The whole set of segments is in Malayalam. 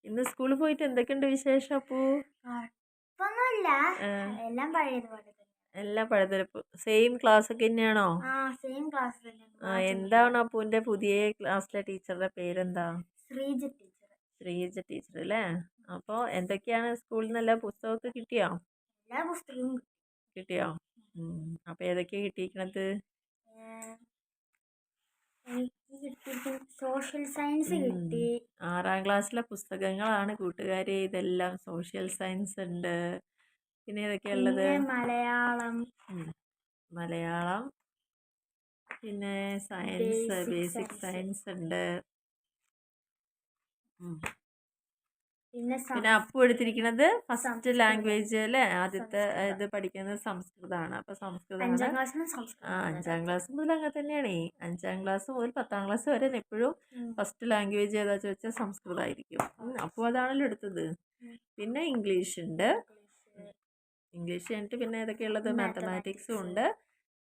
ഇന്ന് സ്കൂളിൽ പോയിട്ട് എന്തൊക്കെയുണ്ട് വിശേഷം അപ്പൂ? കുഴപ്പമൊന്നുമില്ല. എല്ലാം പഴയതുപോലെ തന്നെ. എല്ലാം പഴയതുപോലെ സെയിം ക്ലാസ് ഒക്കെ തന്നെയാണോ? സെയിം ക്ലാസ് തന്നെ. എന്താണ് അപ്പൂന്റെ പുതിയ ക്ലാസ്സിലെ ടീച്ചറുടെ പേരെന്താ? ശ്രീജ ടീച്ചർ. ശ്രീജ ടീച്ചർ അല്ലേ? അപ്പോൾ എന്തൊക്കെയാണ് സ്കൂളിൽ നിന്ന് എല്ലാ പുസ്തകമൊക്കെ കിട്ടിയോ? എല്ലാ പുസ്തകവും കിട്ടിയോ? അപ്പോൾ ഏതൊക്കെയാണ് കിട്ടിയിരിക്കണത്? എനിക്ക് കിട്ടിയിട്ട് സോഷ്യൽ സയൻസ് കിട്ടി. 6ാം ക്ലാസ്സിലെ പുസ്തകങ്ങളാണ് കൂട്ടുകാരെ ഇതെല്ലാം. സോഷ്യൽ സയൻസ് ഉണ്ട്, പിന്നെ ഏതൊക്കെയുള്ളത്? മലയാളം, മലയാളം, പിന്നെ സയൻസ്, ബേസിക് സയൻസ് ഉണ്ട്. പിന്നെ അപ്പു എടുത്തിരിക്കുന്നത് ഫസ്റ്റ് ലാംഗ്വേജ് അല്ലേ? ആദ്യത്തെ ഇത് പഠിക്കുന്നത് സംസ്കൃതമാണ്. അപ്പോൾ സംസ്കൃതമാണ്. 5ാം ക്ലാസ് മുതൽ അങ്ങനെ തന്നെയാണ്. 5ാം ക്ലാസ് മുതൽ 10ാം ക്ലാസ് വരെ എപ്പോഴും ഫസ്റ്റ് ലാംഗ്വേജ് ഏതാ ചോദിച്ചാൽ സംസ്കൃതമായിരിക്കും. അപ്പോൾ അതാണല്ലോ എടുത്തത്. പിന്നെ ഇംഗ്ലീഷ് ഉണ്ട്. ഇംഗ്ലീഷ് കഴിഞ്ഞിട്ട് പിന്നെ ഏതൊക്കെയുള്ളത്? മാത്തമാറ്റിക്സും ഉണ്ട്,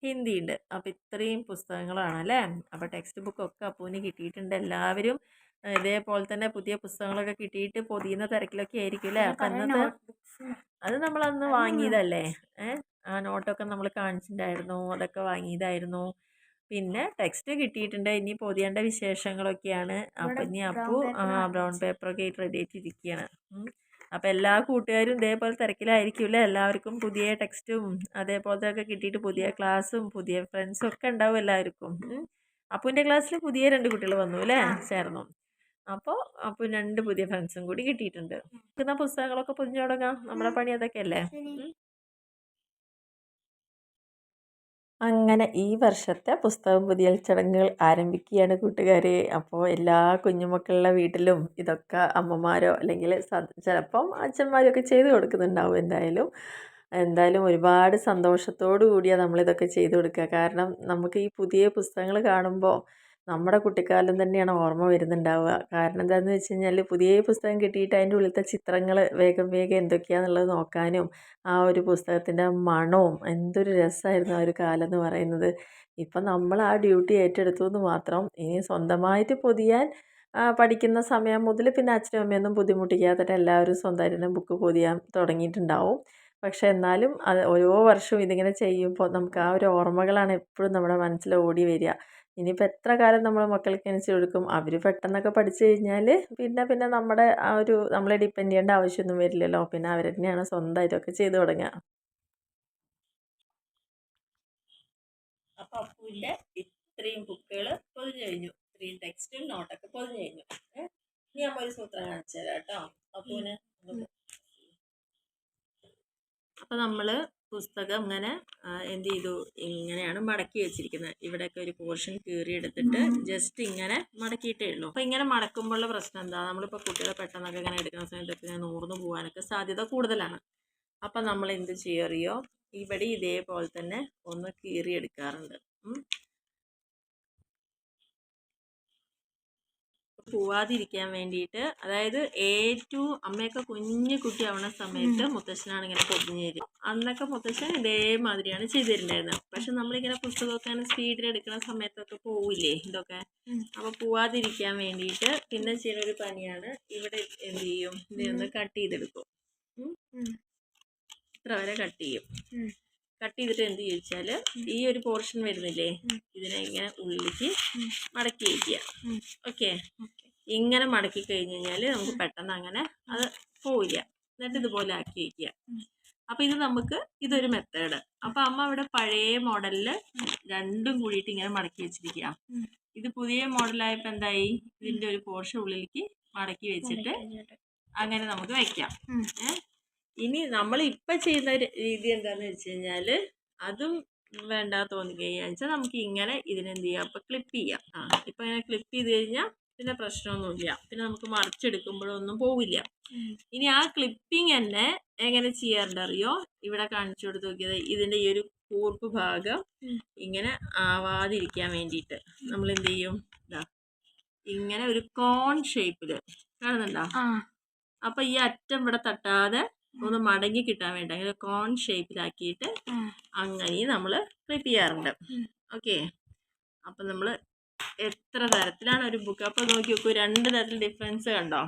ഹിന്ദി ഉണ്ട്. അപ്പോൾ ഇത്രയും പുസ്തകങ്ങളാണ് അല്ലേ? അപ്പോൾ ടെക്സ്റ്റ് ബുക്കൊക്കെ അപ്പൂന് കിട്ടിയിട്ടുണ്ട്. എല്ലാവരും ഇതേപോലെ തന്നെ പുതിയ പുസ്തകങ്ങളൊക്കെ കിട്ടിയിട്ട് പൊതിയുന്ന തിരക്കിലൊക്കെ ആയിരിക്കും അല്ലേ? അപ്പം അന്നത്തെ അത് നമ്മളന്ന് വാങ്ങിയതല്ലേ? ആ നോട്ടൊക്കെ നമ്മൾ കാണിച്ചിട്ടുണ്ടായിരുന്നു, അതൊക്കെ വാങ്ങിയതായിരുന്നു. പിന്നെ ടെക്സ്റ്റ് കിട്ടിയിട്ടുണ്ട്. ഇനി പൊതിയേണ്ട വിശേഷങ്ങളൊക്കെയാണ്. അപ്പം ഇനി അപ്പു ബ്രൗൺ പേപ്പറൊക്കെ റെഡി ആയിട്ടിരിക്കുകയാണ്. അപ്പോൾ എല്ലാ കൂട്ടുകാരും ഇതേപോലെ തിരക്കിലായിരിക്കും അല്ലേ? എല്ലാവർക്കും പുതിയ ടെക്സ്റ്റും അതേപോലത്തെ ഒക്കെ കിട്ടിയിട്ട് പുതിയ ക്ലാസ്സും പുതിയ ഫ്രണ്ട്സും ഒക്കെ ഉണ്ടാവും എല്ലാവർക്കും. അപ്പൂൻ്റെ ക്ലാസ്സിൽ പുതിയ 2 കുട്ടികൾ വന്നു അല്ലേ? ചേർന്നു. അപ്പോൾ 2 പുതിയ ഫ്രണ്ട്സും കൂടി കിട്ടിയിട്ടുണ്ട്. കിട്ടുന്ന പുസ്തകങ്ങളൊക്കെ പൊതിഞ്ഞു തുടങ്ങാം. നമ്മുടെ പണി അതൊക്കെ അല്ലേ? അങ്ങനെ ഈ വർഷത്തെ പുസ്തകം പൊതിയൽ ചടങ്ങുകൾ ആരംഭിക്കുകയാണ് കൂട്ടുകാരെ. അപ്പോൾ എല്ലാ കുഞ്ഞുമക്കളുടെ വീട്ടിലും ഇതൊക്കെ അമ്മമാരോ അല്ലെങ്കിൽ ചിലപ്പം അച്ഛന്മാരോ ഒക്കെ ചെയ്ത് കൊടുക്കുന്നുണ്ടാവും. എന്തായാലും ഒരുപാട് സന്തോഷത്തോടു കൂടിയാണ് നമ്മളിതൊക്കെ ചെയ്ത് കൊടുക്കുക. കാരണം നമുക്ക് ഈ പുതിയ പുസ്തകങ്ങൾ കാണുമ്പോൾ നമ്മുടെ കുട്ടിക്കാലം തന്നെയാണ് ഓർമ്മ വരുന്നുണ്ടാവുക. കാരണം എന്താണെന്ന് വെച്ച് കഴിഞ്ഞാൽ പുതിയ പുസ്തകം കിട്ടിയിട്ട് അതിൻ്റെ ഉള്ളിലത്തെ ചിത്രങ്ങൾ വേഗം എന്തൊക്കെയാണെന്നുള്ളത് നോക്കാനും ആ ഒരു പുസ്തകത്തിൻ്റെ മണവും എന്തൊരു രസമായിരുന്നു ആ ഒരു കാലം എന്ന് പറയുന്നത്. ഇപ്പം നമ്മൾ ആ ഡ്യൂട്ടി ഏറ്റെടുത്തു എന്ന് മാത്രം. ഇനി സ്വന്തമായിട്ട് പൊതിയാൻ പഠിക്കുന്ന സമയം മുതൽ പിന്നെ അച്ഛനും അമ്മയൊന്നും ബുദ്ധിമുട്ടിക്കാത്തട്ട് എല്ലാവരും സ്വന്തമായിട്ട് തന്നെ ബുക്ക് പൊതിയാൻ തുടങ്ങിയിട്ടുണ്ടാവും. പക്ഷേ എന്നാലും അത് ഓരോ വർഷവും ഇതിങ്ങനെ ചെയ്യുമ്പോൾ നമുക്ക് ആ ഒരു ഓർമ്മകളാണ് എപ്പോഴും നമ്മുടെ മനസ്സിൽ ഓടി വരിക. ഇനിയിപ്പോൾ എത്ര കാലം നമ്മൾ മക്കൾക്ക് അനുസരിച്ച് കൊടുക്കും. അവർ പെട്ടെന്നൊക്കെ പഠിച്ചു കഴിഞ്ഞാൽ പിന്നെ നമ്മുടെ ആ ഒരു നമ്മളെ ഡിപ്പെൻഡ് ചെയ്യേണ്ട ആവശ്യമൊന്നും വരില്ലല്ലോ. പിന്നെ അവർ തന്നെയാണ് സ്വന്തമായിട്ടൊക്കെ ചെയ്ത് തുടങ്ങുക. അപ്പോൾ അപ്പൂൻ്റെ ഇത്രയും ബുക്കുകൾ പൊതിഞ്ഞു കഴിഞ്ഞു. ഇത്രയും ടെക്സ്റ്റും നോട്ടൊക്കെ പൊതിഞ്ഞു കഴിഞ്ഞു. ഇനി നമ്മൾ ഒരു സൂത്രം കാണിച്ചു തരാം കേട്ടോ അപ്പൂന്. അപ്പോൾ നമ്മൾ പുസ്തകം ഇങ്ങനെ എന്ത് ചെയ്തു, ഇങ്ങനെയാണ് മടക്കി വെച്ചിരിക്കുന്നത്. ഇവിടെയൊക്കെ ഒരു പോർഷൻ കീറിയെടുത്തിട്ട് ജസ്റ്റ് ഇങ്ങനെ മടക്കിയിട്ടേ ഉള്ളൂ. അപ്പോൾ ഇങ്ങനെ മടക്കുമ്പോഴുള്ള പ്രശ്നം എന്താ? നമ്മളിപ്പോൾ കുട്ടികളെ പെട്ടെന്നൊക്കെ ഇങ്ങനെ എടുക്കുന്ന സമയത്തൊക്കെ ഇങ്ങനെ നൂർന്ന് പോകാനൊക്കെ സാധ്യത കൂടുതലാണ്. അപ്പം നമ്മൾ എന്ത് ചെയ്യറിയോ, ഇവിടെ ഇതേപോലെ തന്നെ ഒന്ന് കീറിയെടുക്കാറുണ്ട്. പോവാതിരിക്കാൻ വേണ്ടിയിട്ട്. അതായത് ഏറ്റവും അമ്മയൊക്കെ കുഞ്ഞു കുട്ടിയാവുന്ന സമയത്ത് മുത്തശ്ശനാണ് ഇങ്ങനെ പൊതിഞ്ഞു തരും. അന്നൊക്കെ മുത്തശ്ശൻ ഇതേമാതിരിയാണ് ചെയ്തു തരുന്നുണ്ടായിരുന്നത്. പക്ഷെ നമ്മളിങ്ങനെ പുസ്തകമൊക്കെ അങ്ങനെ സ്പീഡിൽ എടുക്കുന്ന സമയത്തൊക്കെ പോവില്ലേ ഇതൊക്കെ. അപ്പോൾ പോവാതിരിക്കാൻ വേണ്ടിയിട്ട് പിന്നെ ചെയ്യുന്നൊരു പണിയാണ്, ഇവിടെ എന്ത് ചെയ്യും, ഇതൊന്ന് കട്ട് ചെയ്തെടുക്കും. ഇത്ര വരെ കട്ട് ചെയ്യും. കട്ട് ചെയ്തിട്ട് എന്ത് ചോദിച്ചാൽ ഈ ഒരു പോർഷൻ വരുന്നില്ലേ, ഇതിനെ ഇങ്ങനെ ഉള്ളിലേക്ക് മടക്കി വയ്ക്കുക. ഓക്കെ, ഇങ്ങനെ മടക്കി കഴിഞ്ഞ് കഴിഞ്ഞാൽ നമുക്ക് പെട്ടെന്ന് അങ്ങനെ അത് പോവില്ല. എന്നിട്ട് ഇതുപോലെ ആക്കി വയ്ക്കുക. അപ്പം ഇത് നമുക്ക് ഇതൊരു മെത്തേഡ്. അപ്പം അമ്മ ഇവിടെ പഴയ മോഡലിൽ രണ്ടും കൂടിയിട്ട് ഇങ്ങനെ മടക്കി വെച്ചിരിക്കുക. ഇത് പുതിയ മോഡലായപ്പോൾ എന്തായി, ഇതിൻ്റെ ഒരു പോർഷൻ ഉള്ളിലേക്ക് മടക്കി വെച്ചിട്ട് അങ്ങനെ നമുക്ക് വയ്ക്കാം. ഇനി നമ്മൾ ഇപ്പം ചെയ്യുന്ന രീതി എന്താണെന്ന് വെച്ച് കഴിഞ്ഞാൽ അതും വേണ്ട തോന്നിക്കഴിഞ്ഞാൽ വെച്ചാൽ നമുക്ക് ഇങ്ങനെ ഇതിനെന്ത് ചെയ്യാം, അപ്പം ക്ലിപ്പ് ചെയ്യാം. ഇപ്പം ഇങ്ങനെ ക്ലിപ്പ് ചെയ്ത് കഴിഞ്ഞാൽ പിന്നെ പ്രശ്നമൊന്നുമില്ല. പിന്നെ നമുക്ക് മറിച്ചെടുക്കുമ്പോഴൊന്നും പോവില്ല. ഇനി ആ ക്ലിപ്പിംഗ് തന്നെ എങ്ങനെ ചെയ്യാറുണ്ടറിയോ? ഇവിടെ കാണിച്ചു കൊടുത്ത് നോക്കിയത്, ഇതിൻ്റെ ഈ ഒരു കൂർപ്പ് ഭാഗം ഇങ്ങനെ ആവാതിരിക്കാൻ വേണ്ടിയിട്ട് നമ്മൾ എന്ത് ചെയ്യും, ഇതാ ഇങ്ങനെ ഒരു കോൺ ഷേപ്പിൽ കാണുന്നുണ്ടോ? അപ്പം ഈ അറ്റം ഇവിടെ തട്ടാതെ ഒന്ന് മടങ്ങി കിട്ടാൻ വേണ്ടി അങ്ങനെ കോൺ ഷേപ്പിലാക്കിയിട്ട് അങ്ങനെ നമ്മൾ ക്ലിപ്പ് ചെയ്യാറുണ്ട്. ഓക്കെ, അപ്പം നമ്മൾ എത്ര തരത്തിലാണ് ഒരു ബുക്ക്. അപ്പോൾ നോക്കി നോക്കൂ, 2 തരത്തിൽ ഡിഫറൻസ് കണ്ടോ?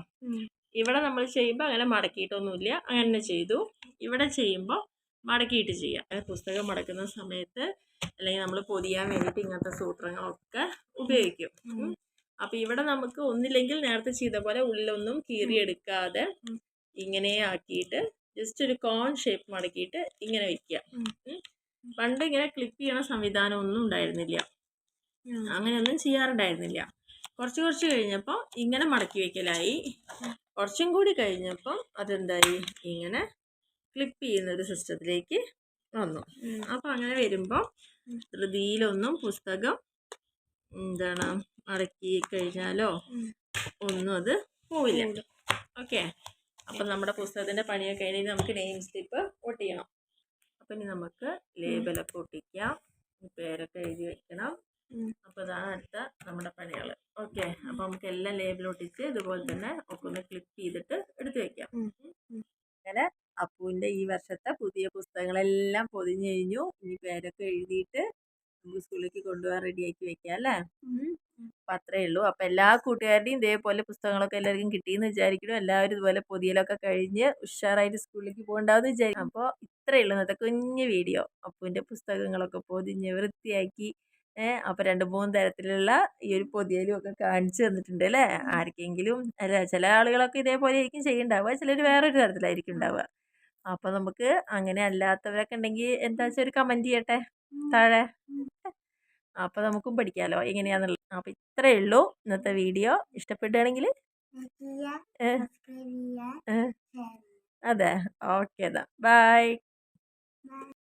ഇവിടെ നമ്മൾ ചെയ്യുമ്പോൾ അങ്ങനെ മടക്കിയിട്ടൊന്നുമില്ല, അങ്ങനെ ചെയ്തു. ഇവിടെ ചെയ്യുമ്പോൾ മടക്കിയിട്ട് ചെയ്യാം. പുസ്തകം മടക്കുന്ന സമയത്ത് അല്ലെങ്കിൽ നമ്മൾ പൊതിയാൻ വേണ്ടിയിട്ട് ഇങ്ങനത്തെ സൂത്രങ്ങളൊക്കെ ഉപയോഗിക്കും. അപ്പം ഇവിടെ നമുക്ക് ഒന്നില്ലെങ്കിൽ നേരത്തെ ചെയ്ത പോലെ ഉള്ളിലൊന്നും കീറിയെടുക്കാതെ ഇങ്ങനെ ആക്കിയിട്ട് ജസ്റ്റ് ഒരു കോൺ ഷേപ്പ് മടക്കിയിട്ട് ഇങ്ങനെ വെക്കുക. പണ്ട് ഇങ്ങനെ ക്ലിപ്പ് ചെയ്യണ സംവിധാനം ഒന്നും ഉണ്ടായിരുന്നില്ല, അങ്ങനെയൊന്നും ചെയ്യാറുണ്ടായിരുന്നില്ല. കുറച്ച് കഴിഞ്ഞപ്പോൾ ഇങ്ങനെ മടക്കി വയ്ക്കലായി. കുറച്ചും കൂടി കഴിഞ്ഞപ്പോൾ അതെന്തായി, ഇങ്ങനെ ക്ലിപ്പ് ചെയ്യുന്ന ഒരു സിസ്റ്റത്തിലേക്ക് വന്നു. അപ്പോൾ അങ്ങനെ വരുമ്പോൾ ധൃതിയിലൊന്നും പുസ്തകം എന്താണ് മടക്കി കഴിഞ്ഞാലോ ഒന്നും അത് പോവില്ല. ഓക്കെ, അപ്പം നമ്മുടെ പുസ്തകത്തിൻ്റെ പണിയൊക്കെ കഴിഞ്ഞ് നമുക്ക് നെയിം സ്ലിപ്പ് ഒട്ടിക്കണം. അപ്പം ഇനി നമുക്ക് ലേബലൊക്കെ ഒട്ടിക്കാം, പേരൊക്കെ എഴുതി വെക്കണം. അപ്പോൾ ഇതാണ് അടുത്ത നമ്മുടെ പണികൾ. ഓക്കെ, അപ്പോൾ നമുക്ക് എല്ലാം ലേബൽ ഒട്ടിച്ച് ഇതുപോലെ തന്നെ ഒക്കെ ഒന്ന് ക്ലിപ്പ് ചെയ്തിട്ട് എടുത്ത് വെക്കാം. അങ്ങനെ അപ്പുവിൻ്റെ ഈ വർഷത്തെ പുതിയ പുസ്തകങ്ങളെല്ലാം പൊതിഞ്ഞ് കഴിഞ്ഞു. ഇനി പേരൊക്കെ എഴുതിയിട്ട് നമുക്ക് സ്കൂളിലേക്ക് കൊണ്ടുപോകാൻ റെഡിയാക്കി വെക്കാം അല്ലേ. അപ്പം അത്രയേ ഉള്ളൂ. അപ്പം എല്ലാ കൂട്ടുകാരുടെയും ഇതേപോലെ പുസ്തകങ്ങളൊക്കെ എല്ലാവർക്കും കിട്ടിയെന്ന് വിചാരിക്കണം. എല്ലാവരും ഇതുപോലെ പൊതിയലൊക്കെ കഴിഞ്ഞ് ഉഷാറായിട്ട് സ്കൂളിലേക്ക് പോകണ്ടാവെന്ന് വിചാരിക്കും. അപ്പോൾ ഇത്രയേ ഉള്ളൂ ഇന്നത്തെ കുഞ്ഞു വീഡിയോ. അപ്പുവിൻ്റെ പുസ്തകങ്ങളൊക്കെ പൊതിഞ്ഞ് വൃത്തിയാക്കി അപ്പോൾ 2-3 തരത്തിലുള്ള ഈ ഒരു പൊതിയലും ഒക്കെ കാണിച്ചു തന്നിട്ടുണ്ട് അല്ലേ. ആർക്കെങ്കിലും അല്ല, ചില ആളുകളൊക്കെ ഇതേപോലെ ആയിരിക്കും ചെയ്യുന്നുണ്ടാവുക, ചിലർ വേറൊരു തരത്തിലായിരിക്കും ഉണ്ടാവുക. അപ്പോൾ നമുക്ക് അങ്ങനെ അല്ലാത്തവരൊക്കെ ഉണ്ടെങ്കിൽ എന്താ വെച്ചാൽ ഒരു കമൻറ്റ് ചെയ്യട്ടെ താഴെ. അപ്പോൾ നമുക്കും പഠിക്കാമല്ലോ എങ്ങനെയാണെന്നുള്ളത്. അപ്പോൾ ഇത്രയേ ഉള്ളൂ ഇന്നത്തെ വീഡിയോ. ഇഷ്ടപ്പെടുകയാണെങ്കിൽ അതെ, ഓക്കെ, ബൈ.